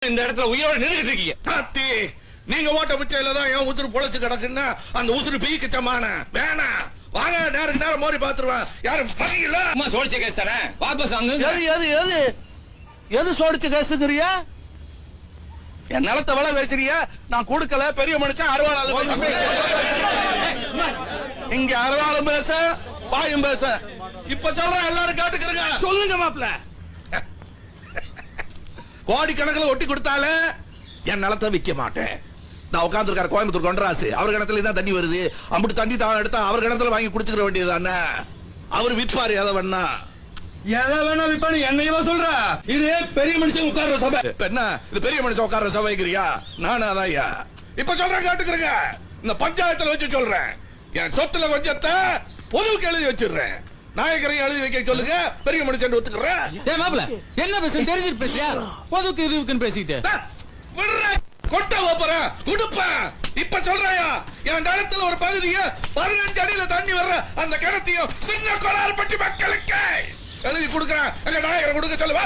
இந்த இடத்துல உயிரோட நின்றுட்டு இருக்கீங்க. அத்தி, நீங்க ஓட்ட பிச்சையில தான் என் உசுறு பொழைச்சு கிடக்குன்னா அந்த உசுறு பீக்கிச்சமான வேணா வாங்க, நேருக்கு நேரம் மோரி பாத்துருவேன். யாரும் பணியில அம்மா சோடிச்ச கேஸ் தானே, வாபஸ் வாங்க. எது சோடிச்சு கேசுக்கிறியா? என் நிலத்தை விலை பேசுறியா? நான் கொடுக்கல, பெரிய மனுஷன் அறுவாளாலும் இங்க அறுவாளும் பேச பாயும் பேச. இப்ப சொல்றேன், எல்லாரும் கேட்டுக்கிறங்க. சொல்லுங்க மாப்ள. கோடி கணக்கில் ஒட்டி கொடுத்தாலே என் நிலத்தை விற்க மாட்டேன். நான் உட்காந்துருக்காரு கோயம்புத்தூர் கொண்டராசு, அவர் கிணத்துல தான் தண்ணி வருது. அம்புட்டு தண்ணி தான் எடுத்தா அவர் கிணத்துல வாங்கி குடிச்சுக்கிற வேண்டியது. அவர் விற்பாரு எதை வேணா, எதை வேணா விப்பானு என்னையவா சொல்ற? இது பெரிய மனுஷன் உட்கார்ற சபை. என்ன இது பெரிய மனுஷன் உட்கார்ற சபைக்கிறியா? நானும் அதான்யா. இப்ப சொல்றேன் கேட்டுக்கிறங்க. இந்த பஞ்சாயத்துல வச்சு சொல்றேன், என் சொத்துல கொஞ்சத்தை பொதுவுக்கு எழுதி வச்சிடுறேன். நாயக்கரையும் எழுதி வைக்க சொல்லுங்க, பெரிய மனுஷன் ஒத்துக்கிறேன். மாப்ள என்ன பேச தெரிஞ்சிட்டு பேசியா? பொதுக்கு இதுக்குன்னு பேசிட்டு கொட்ட போறேன் கொடுப்பேன். இப்ப சொல்றாயா, என் நிலத்துல ஒரு பகுதியை 15 அடியில தண்ணி வர்ற அந்த கிணத்தையும் சின்ன கோளாறு பற்றி மக்களுக்கு எழுதி கொடுக்கிறேன். நாயகரை கொடுக்க சொல்லுவா.